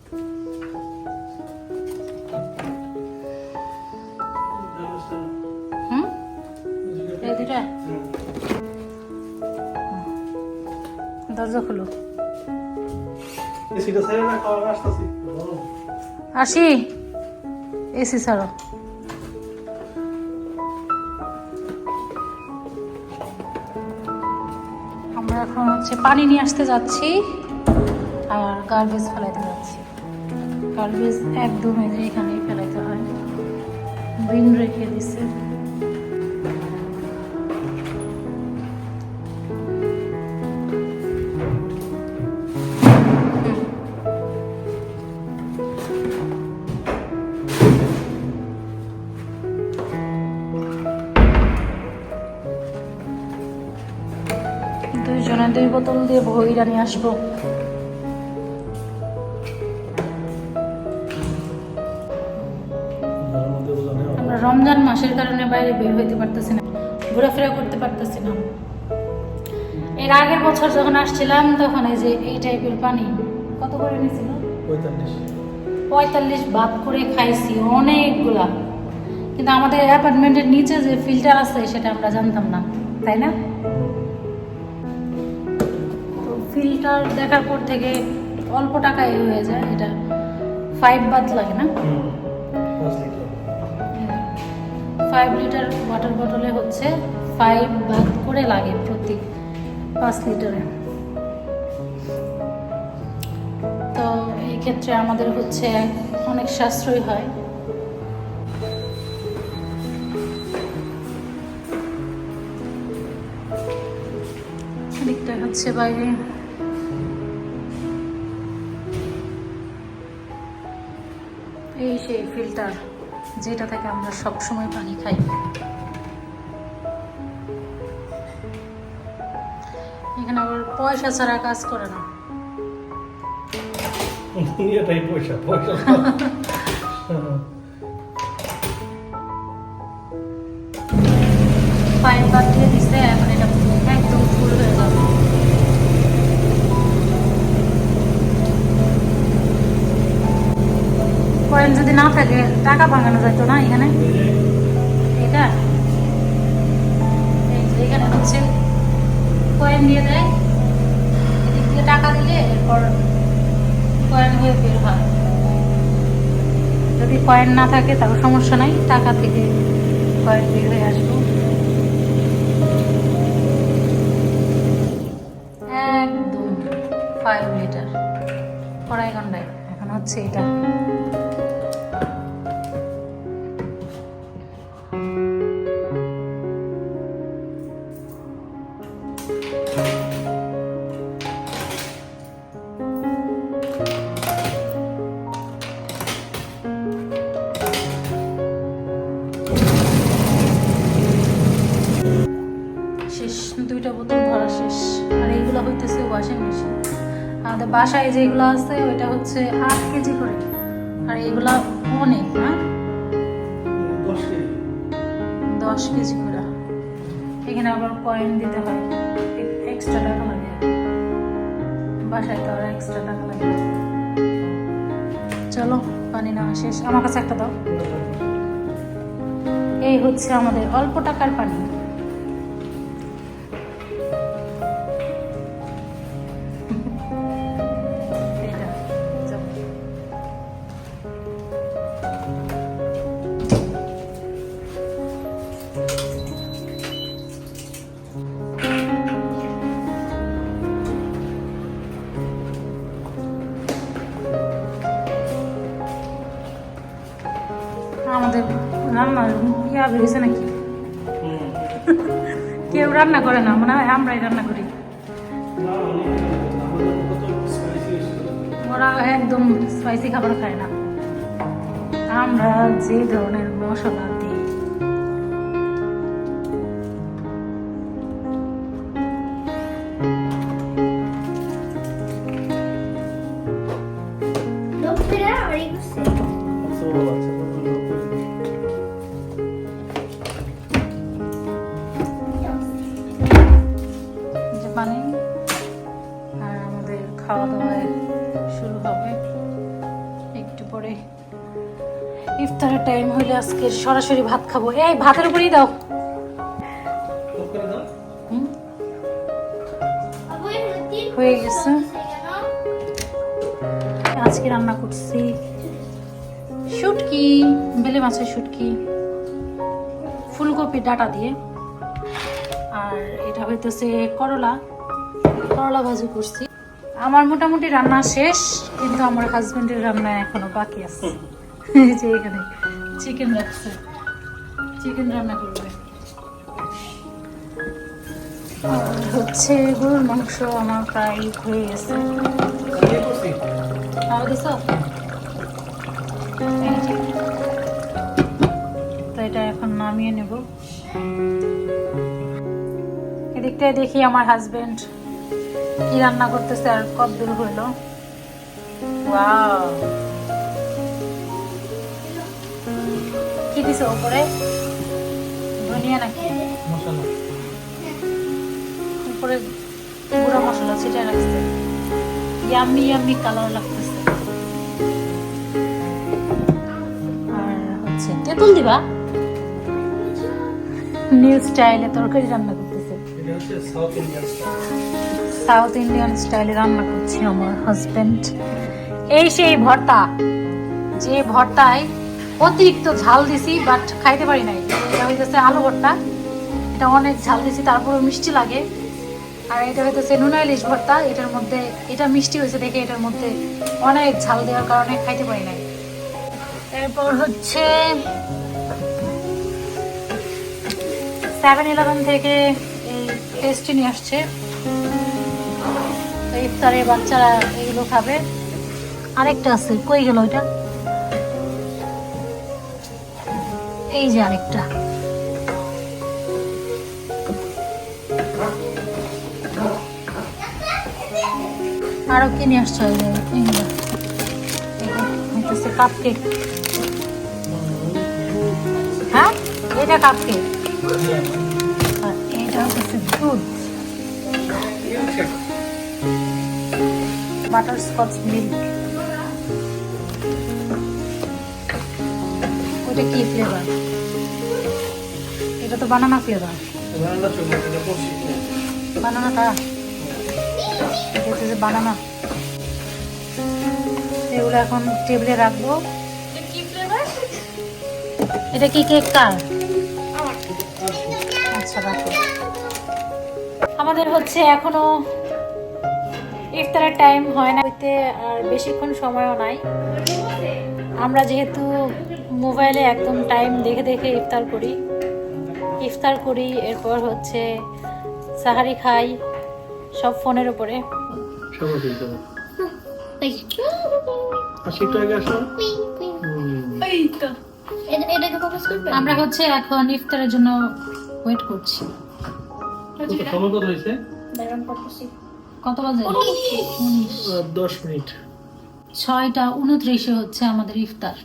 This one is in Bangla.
এই দুটা দরজা খুলো। আসি এসি ছাড়ো। আমরা এখন হচ্ছে পানি নিয়ে আসতে যাচ্ছি আর গার্বেজ ফেলাইতে যাচ্ছি। গার্বেজ একদম এখানেই ফেলাইতে হয়, বিন রেখে দিছে। দুইজনে 2 বোতল দিয়ে ভইরা নিয়ে আসবো। আমরা রমজান মাসের কারণে বাইরে বের হইতে পারতেছি না, ঘোরাফেরা করতে পারতেছি না। এর আগের বছর যখন আসছিলাম তখন এই যে এই টাইপের পানি কত করে নিয়েছিল? 45 ভাত করে খাইছি অনেকগুলা। কিন্তু আমাদের অ্যাপার্টমেন্টের নিচে যে ফিল্টার আছে সেটা আমরা জানতাম না, তাই না? তো ফিল্টার দেখার পর থেকে অল্প টাকায় হয়ে যায়। এটা 5 বাত লাগে না? 5 লিটার ওয়াটার বটলে হচ্ছে 5 বাত করে লাগে প্রতি 5 লিটারে। তো এই ক্ষেত্রে আমাদের হচ্ছে অনেক সাশ্রয় হয়। দিকটা হচ্ছে বাইরে। এই সেই ফিল্টার যেটা থেকে আমরা সব সময় পানি খাই। এখানে আবার পয়সা ছাড়া কাজ করে না। এটাই পয়সা পয়সা। 5 বাত দিয়ে দিছে, এখন এটা একদম ফুল হয়ে যাবে। কয়েন যদি না থাকে টাকা ভাঙানো যেত না এখানে। এটা এখানে হচ্ছে কয়েন দিয়ে দেয়, এদিক দিয়ে টাকা দিলে এরপর কয়েন হয়ে বের হয়। যদি কয়েন না থাকে তাও সমস্যা নাই, টাকা থেকে কয়েন বের হয়ে আসবো। একদম 5 লিটার 2.5 ঘন্টায়। এখন হচ্ছে এটা শেষ। 2টা বোতল ভরা শেষ। আর এইগুলো হইতেছে ওয়াশিং মেশিন। আমাদের বাসায় যেগুলো আছে ওইটা হচ্ছে 8 কেজি করে, আর এইগুলা অনেক না 10 কেজি করে। এখানে আবার কয়েন দিতে হয়, এক্সট্রা টাকা লাগে। বাসায় তো আর এক্সট্রা টাকা লাগে। চলো পানি নেওয়া শেষ, আমার কাছে একটা দাও। এই হচ্ছে আমাদের অল্প টাকার পানি। আমাদের রান্নার ইয়া বেরিয়েছে নাকি? কেউ রান্না করে না, মনে হয় আমরাই রান্না করি। ওরা একদম স্পাইসি খাবার খায় না। আমরা যে ধরনের মশলা দিই পানি। আর আমাদের খাওয়া দাওয়ায় শুরু হবে। ইফতারের টাইম হইলে আজকে সরাসরি ভাত খাবো। এই ভাতের উপরেই দাও। হুম, হয়ে গেছে। আজকে রান্না করছি শুটকি, বেলে মাছের শুটকি, ফুলকপি ডাটা দিয়ে। আর এটা হইতেছে করলা ভাজি করছি। আমার মোটামুটি রান্না শেষ, কিন্তু আমার হাজবেন্ডের রান্না এখনো বাকি আছে। এই যে এখানে চিকেন রাখছে, চিকেন রান্না করবে। আর হচ্ছে গরুর মাংস আমার প্রায় হয়ে গেছে। খাওয়া দিছ? এই যে। তো এটা এখন নামিয়ে নেব। এদিকটায় দেখি আমার হাজবেন্ড কি রান্না করতেছে আর কত দূর হইলো। ওয়াও, কি দিছে উপরে? ধনিয়া নাকি? মশলা উপরে গুঁড়া মশলা ছিটিয়ে রাখছে। ইয়াম্মি ইয়াম্মি কালার লাগতেছে। আর হচ্ছে তেঁতুল দিবা। নিউ স্টাইলে তরকারি রান্না করতেছে। এটা হচ্ছে সাউথ ইন্ডিয়ান সাউথ ইন্ডিয়ান স্টাইলে রান্না করছে আমার হাজবেন্ড। এই সেই ভর্তা, যে ভর্তায় অতিরিক্ত ঝাল দিছি বাট খাইতে পারি নাই। এটা হইতেছে আলু ভর্তা, এটা অনেক ঝাল দিছি তারপরেও মিষ্টি লাগে। আর এটা হইতেছে নুনা ইলিশ ভর্তা, এটার মধ্যে এটা মিষ্টি হয়েছে দেখে এটার মধ্যে অনেক ঝাল দেওয়ার কারণে খাইতে পারি নাই। এরপর হচ্ছে 7-Eleven থেকে এই পেস্ট্রি নিয়ে আসছে। তো ইফতারে বাচ্চারা এগুলো খাবে। আরেকটা আছে, কই গেল ওইটা? এই যে আরেকটা। আরো কি নিয়ে আসছে? Cup cake. হ্যাঁ, এটা কাপ কেক। আর এটা হচ্ছে দুধ, বাটার স্কচ মিল্ক। ওটা কি ফ্লেভার? এটা তো বানানা ফ্লেভার। বানানাটা এটা হচ্ছে বানানা। এগুলো এখন টেবিলে রাখবো। এটা কি কেক কার? আচ্ছা রাখো। আমাদের হচ্ছে এখনো ইফতারের টাইম হয় না, হইতে আর বেশিক্ষণ সময়ও নাই। আমরা যেহেতু মোবাইলে একদম টাইম দেখে দেখে ইফতার করি, এরপর হচ্ছে সাহারি খাই, সব ফোনের উপরে। আমরা হচ্ছে এখন ইফতারের জন্য ওয়েট করছি। কত বাজে? 10 মিনিট। 6:29 হচ্ছে আমাদের ইফতার।